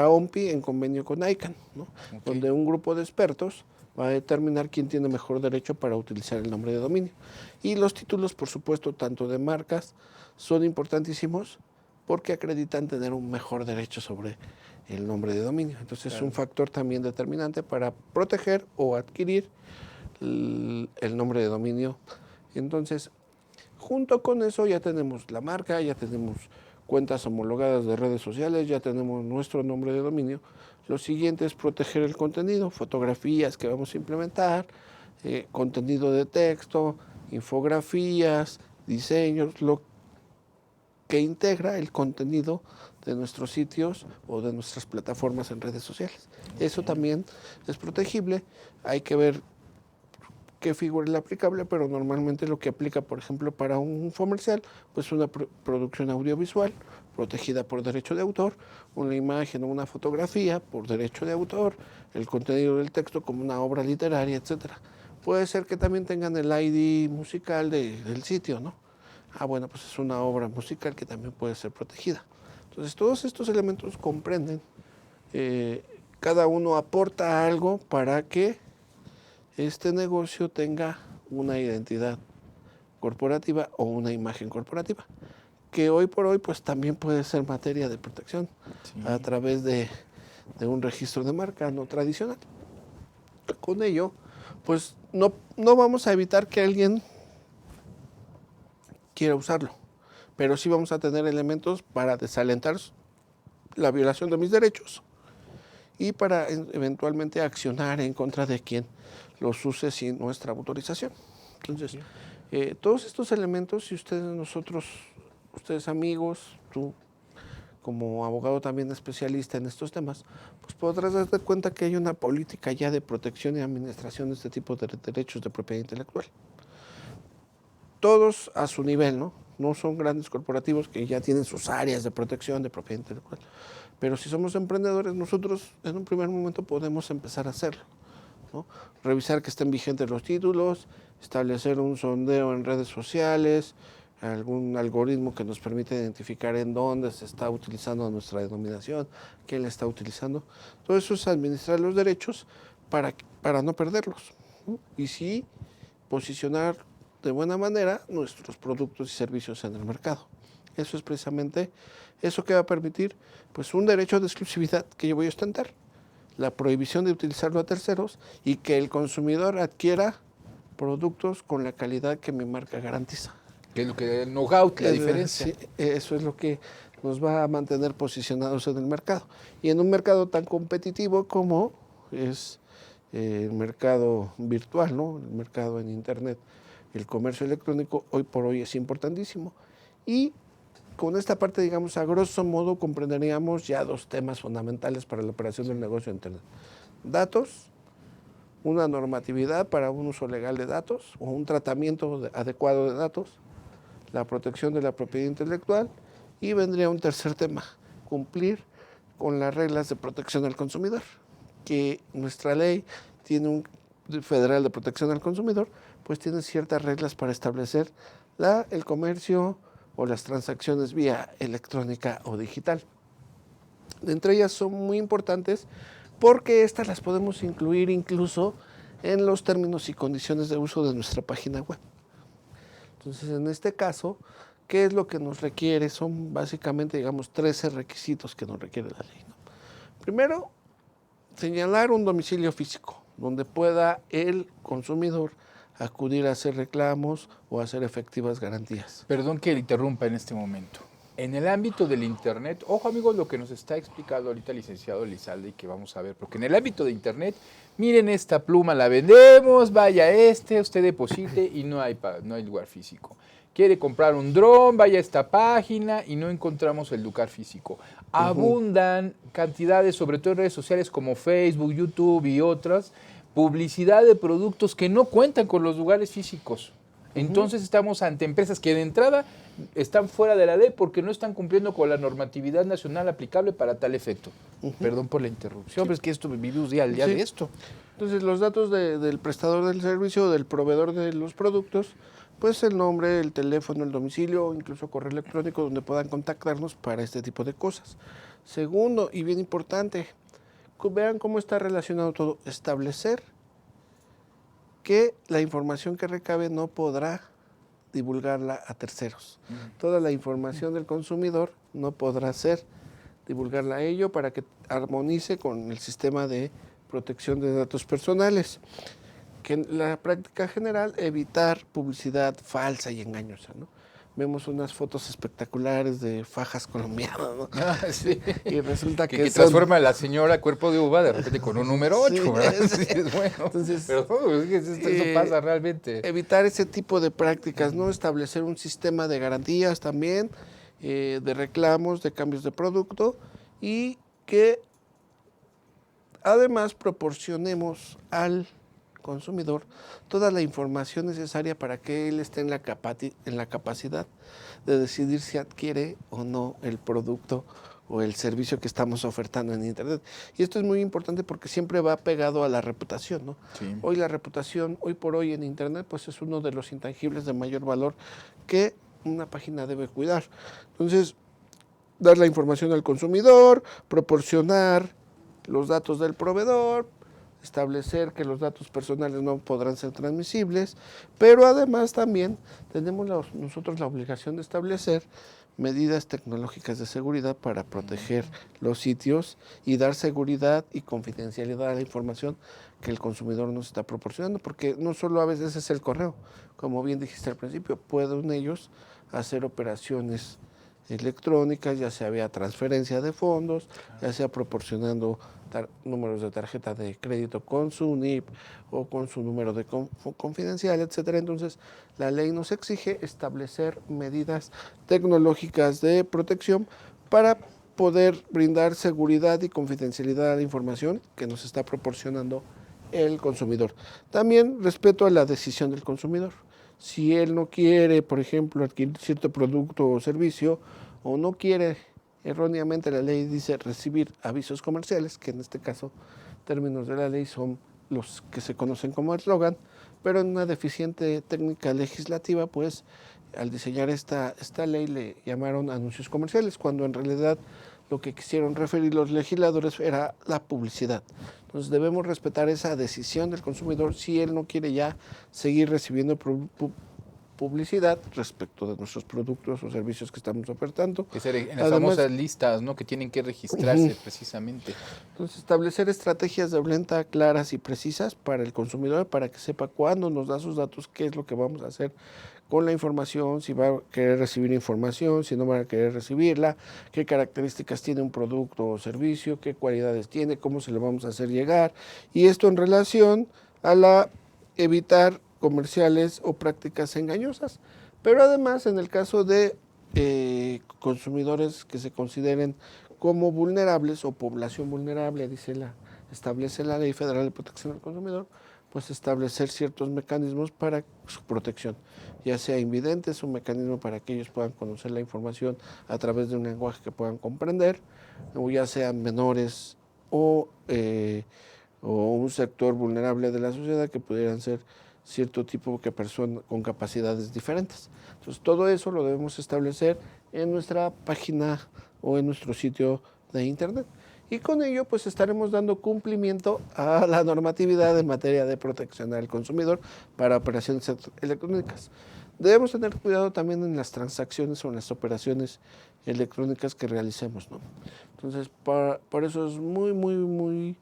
OMPI en convenio con ICANN, ¿no? Donde un grupo de expertos va a determinar quién tiene mejor derecho para utilizar el nombre de dominio. Y los títulos, por supuesto, tanto de marcas, son importantísimos porque acreditan tener un mejor derecho sobre el nombre de dominio. Entonces es un factor también determinante para proteger o adquirir el nombre de dominio. Entonces, junto con eso ya tenemos la marca, ya tenemos cuentas homologadas de redes sociales, ya tenemos nuestro nombre de dominio. Lo siguiente es proteger el contenido, fotografías que vamos a implementar, contenido de texto, infografías, diseños, lo que integra el contenido de nuestros sitios o de nuestras plataformas en redes sociales. Eso también es protegible, hay que ver qué figura es la aplicable, pero normalmente lo que aplica, por ejemplo, para un comercial, pues una producción audiovisual protegida por derecho de autor, una imagen o una fotografía por derecho de autor, el contenido del texto como una obra literaria, etcétera. Puede ser que también tengan el ID musical del sitio, ¿no? Bueno, pues es una obra musical que también puede ser protegida. Entonces, todos estos elementos comprenden, cada uno aporta algo para que este negocio tenga una identidad corporativa o una imagen corporativa, que hoy por hoy pues también puede ser materia de protección a través de un registro de marca no tradicional. Con ello pues no vamos a evitar que alguien quiera usarlo, pero sí vamos a tener elementos para desalentar la violación de mis derechos y para eventualmente accionar en contra de quien los use sin nuestra autorización. Entonces, todos estos elementos, si ustedes amigos, tú como abogado también especialista en estos temas, pues podrás darte cuenta que hay una política ya de protección y administración de este tipo de derechos de propiedad intelectual. Todos a su nivel, ¿no? No son grandes corporativos que ya tienen sus áreas de protección de propiedad intelectual. Pero si somos emprendedores, nosotros en un primer momento podemos empezar a hacerlo, ¿no? Revisar que estén vigentes los títulos, establecer un sondeo en redes sociales, algún algoritmo que nos permite identificar en dónde se está utilizando nuestra denominación, quién la está utilizando. Todo eso es administrar los derechos para no perderlos, ¿no? Y sí posicionar de buena manera nuestros productos y servicios en el mercado. Eso es precisamente eso que va a permitir pues un derecho de exclusividad que yo voy a ostentar, la prohibición de utilizarlo a terceros y que el consumidor adquiera productos con la calidad que mi marca garantiza. Que es lo que el know-how, la diferencia. Sí, eso es lo que nos va a mantener posicionados en el mercado. Y en un mercado tan competitivo como es el mercado virtual, ¿no? El mercado en Internet, el comercio electrónico, hoy por hoy es importantísimo. Y con esta parte, digamos, a grosso modo comprenderíamos ya dos temas fundamentales para la operación del negocio de Internet. Datos, una normatividad para un uso legal de datos o un tratamiento adecuado de datos, la protección de la propiedad intelectual y vendría un tercer tema, cumplir con las reglas de protección al consumidor, que nuestra ley tiene un federal de protección al consumidor, pues tiene ciertas reglas para establecer el comercio o las transacciones vía electrónica o digital. Entre ellas son muy importantes porque estas las podemos incluir incluso en los términos y condiciones de uso de nuestra página web. Entonces, en este caso, ¿qué es lo que nos requiere? Son básicamente, digamos, 13 requisitos que nos requiere la ley, ¿no? Primero, señalar un domicilio físico donde pueda el consumidor acudir a hacer reclamos o a hacer efectivas garantías. Perdón que le interrumpa en este momento. En el ámbito del Internet, ojo amigos, lo que nos está explicando ahorita el licenciado Elizalde y que vamos a ver, porque en el ámbito de Internet, miren esta pluma, la vendemos, vaya usted deposite y no hay lugar físico. Quiere comprar un dron, vaya a esta página y no encontramos el lugar físico. Abundan cantidades, sobre todo en redes sociales como Facebook, YouTube y otras, publicidad de productos que no cuentan con los lugares físicos. Entonces estamos ante empresas que de entrada están fuera de la ley porque no están cumpliendo con la normatividad nacional aplicable para tal efecto. Perdón por la interrupción, pero es que esto vivimos día al día de esto. Entonces los datos del prestador del servicio o del proveedor de los productos, pues el nombre, el teléfono, el domicilio o incluso correo electrónico donde puedan contactarnos para este tipo de cosas. Segundo, y bien importante, vean cómo está relacionado todo, establecer que la información que recabe no podrá divulgarla a terceros. Toda la información del consumidor no podrá ser divulgarla a ello para que armonice con el sistema de protección de datos personales. Que en la práctica general, evitar publicidad falsa y engañosa, ¿no? Vemos unas fotos espectaculares de fajas colombianas, ¿no? Sí. Y resulta que transforma a la señora cuerpo de uva de repente con un número 8, Sí, ¿verdad? sí. Sí, es bueno. Entonces, pero eso pasa realmente. Evitar ese tipo de prácticas, ¿no? Establecer un sistema de garantías también, de reclamos, de cambios de producto y que además proporcionemos al consumidor toda la información necesaria para que él esté en la capacidad de decidir si adquiere o no el producto o el servicio que estamos ofertando en Internet. Y esto es muy importante porque siempre va pegado a la reputación, ¿no? Sí. Hoy la reputación, hoy por hoy en Internet, pues es uno de los intangibles de mayor valor que una página debe cuidar. Entonces, dar la información al consumidor, proporcionar los datos del proveedor, establecer que los datos personales no podrán ser transmisibles, pero además también tenemos nosotros la obligación de establecer medidas tecnológicas de seguridad para proteger los sitios y dar seguridad y confidencialidad a la información que el consumidor nos está proporcionando, porque no solo a veces es el correo, como bien dijiste al principio, pueden ellos hacer operaciones electrónicas, ya sea vía transferencia de fondos, ya sea proporcionando números de tarjeta de crédito con su NIP o con su número de confidencial, etcétera. Entonces, la ley nos exige establecer medidas tecnológicas de protección para poder brindar seguridad y confidencialidad a la información que nos está proporcionando el consumidor. También respeto a la decisión del consumidor. Si él no quiere, por ejemplo, adquirir cierto producto o servicio, o no quiere, erróneamente la ley dice recibir avisos comerciales, que en este caso, términos de la ley son los que se conocen como eslogan, pero en una deficiente técnica legislativa, pues al diseñar esta ley le llamaron anuncios comerciales, cuando en realidad lo que quisieron referir los legisladores era la publicidad. Entonces debemos respetar esa decisión del consumidor si él no quiere ya seguir recibiendo publicidad respecto de nuestros productos o servicios que estamos ofertando. Que ser en las Además, famosas listas, ¿no? Que tienen que registrarse precisamente. entonces, establecer estrategias de venta claras y precisas para el consumidor, para que sepa cuándo nos da sus datos, qué es lo que vamos a hacer con la información, si va a querer recibir información, si no va a querer recibirla, qué características tiene un producto o servicio, qué cualidades tiene, cómo se lo vamos a hacer llegar. Y esto en relación a la evitar comerciales o prácticas engañosas. Pero además, en el caso de consumidores que se consideren como vulnerables o población vulnerable, establece la Ley Federal de Protección al Consumidor, pues establecer ciertos mecanismos para su protección, ya sea invidentes, un mecanismo para que ellos puedan conocer la información a través de un lenguaje que puedan comprender, o ya sean menores o un sector vulnerable de la sociedad que pudieran ser cierto tipo de personas con capacidades diferentes. Entonces, todo eso lo debemos establecer en nuestra página o en nuestro sitio de internet. Y con ello, pues estaremos dando cumplimiento a la normatividad en materia de protección al consumidor para operaciones electrónicas. Debemos tener cuidado también en las transacciones o en las operaciones electrónicas que realicemos, ¿no? Entonces, por eso es muy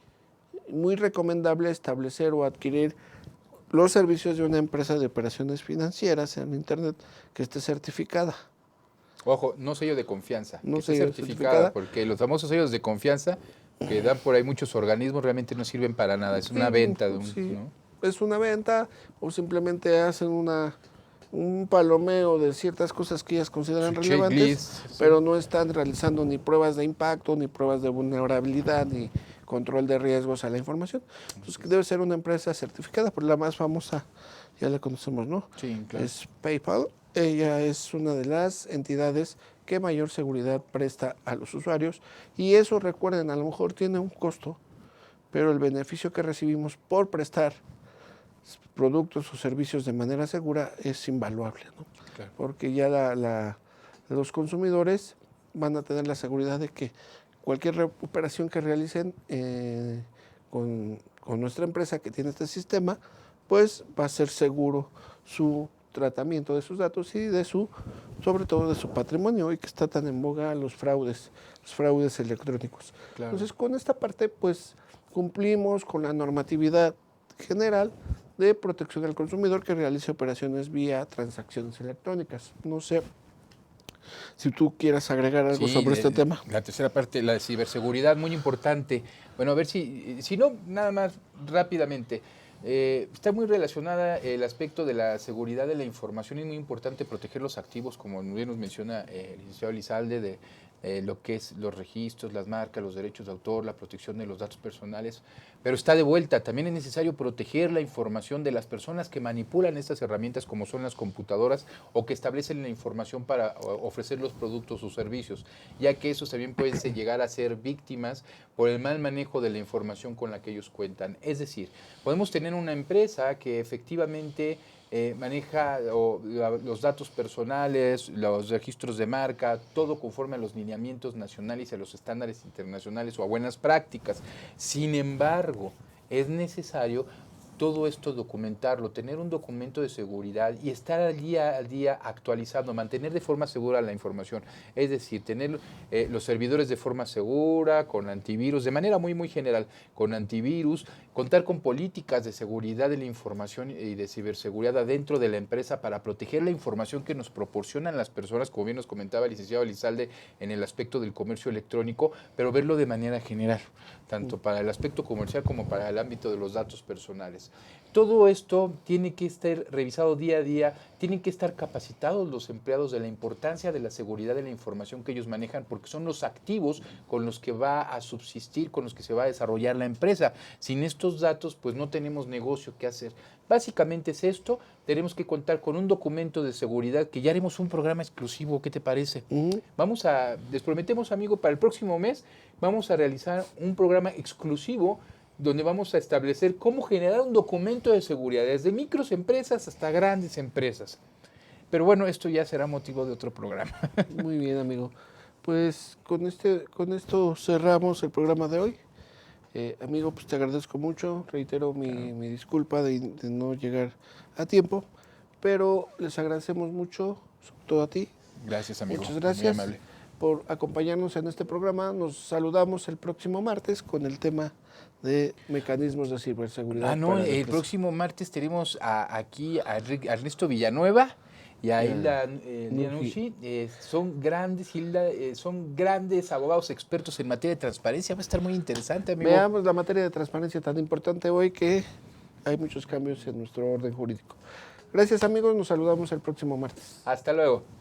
recomendable establecer o adquirir los servicios de una empresa de operaciones financieras en Internet que esté certificada. Ojo, no sello de confianza, No que esté sello certificada, porque los famosos sellos de confianza que dan por ahí muchos organismos realmente no sirven para nada, es una venta de un... Sí, ¿no? es una venta o simplemente hacen un palomeo de ciertas cosas que ellas consideran Su relevantes, checklist, pero no están realizando ni pruebas de impacto, ni pruebas de vulnerabilidad, ni control de riesgos a la información. Entonces debe ser una empresa certificada, por la más famosa, ya la conocemos, ¿no? Sí, claro. Es PayPal. Ella es una de las entidades que mayor seguridad presta a los usuarios y eso, recuerden, a lo mejor tiene un costo, pero el beneficio que recibimos por prestar productos o servicios de manera segura es invaluable, ¿no? Claro. Porque ya los consumidores van a tener la seguridad de que cualquier operación que realicen con nuestra empresa que tiene este sistema, pues va a ser seguro su tratamiento de sus datos y sobre todo de su patrimonio, hoy que está tan en boga los fraudes electrónicos. Claro. Entonces, con esta parte, pues cumplimos con la normatividad general de protección al consumidor que realice operaciones vía transacciones electrónicas. No sé si tú quieras agregar algo sobre este tema. La tercera parte, la de ciberseguridad, muy importante. Bueno, a ver si no, nada más rápidamente. Está muy relacionada el aspecto de la seguridad de la información y es muy importante proteger los activos, como bien nos menciona el licenciado Elizalde, de lo que es los registros, las marcas, los derechos de autor, la protección de los datos personales. Pero está de vuelta, también es necesario proteger la información de las personas que manipulan estas herramientas como son las computadoras o que establecen la información para ofrecer los productos o servicios, ya que esos también pueden llegar a ser víctimas por el mal manejo de la información con la que ellos cuentan. Es decir, podemos tener una empresa que efectivamente maneja los datos personales, los registros de marca, todo conforme a los lineamientos nacionales y a los estándares internacionales o a buenas prácticas. Sin embargo, es necesario todo esto documentarlo, tener un documento de seguridad y estar al día actualizando, mantener de forma segura la información. Es decir, tener los servidores de forma segura, con antivirus, de manera muy general, con antivirus, contar con políticas de seguridad de la información y de ciberseguridad adentro de la empresa para proteger la información que nos proporcionan las personas, como bien nos comentaba el licenciado Elizalde, en el aspecto del comercio electrónico, pero verlo de manera general, tanto para el aspecto comercial como para el ámbito de los datos personales. Todo esto tiene que estar revisado día a día, tienen que estar capacitados los empleados de la importancia de la seguridad de la información que ellos manejan, porque son los activos con los que va a subsistir, con los que se va a desarrollar la empresa. Sin estos datos, pues no tenemos negocio que hacer. Básicamente es esto, tenemos que contar con un documento de seguridad que ya haremos un programa exclusivo, ¿qué te parece? Les prometemos, amigo, para el próximo mes vamos a realizar un programa exclusivo donde vamos a establecer cómo generar un documento de seguridad, desde microempresas hasta grandes empresas. Pero bueno, esto ya será motivo de otro programa. Muy bien, amigo. Pues con esto cerramos el programa de hoy. Amigo, pues te agradezco mucho. Reitero mi disculpa de no llegar a tiempo, pero les agradecemos mucho, sobre todo a ti. Gracias, amigo. Muchas gracias Muy amable. por acompañarnos en este programa. Nos saludamos el próximo martes con el tema de mecanismos de ciberseguridad. El próximo martes tenemos aquí a Ernesto Villanueva y a Hilda Nucci. Son grandes abogados expertos en materia de transparencia. Va a estar muy interesante, amigo. Veamos la materia de transparencia tan importante hoy, que hay muchos cambios en nuestro orden jurídico. Gracias, amigos. Nos saludamos el próximo martes. Hasta luego.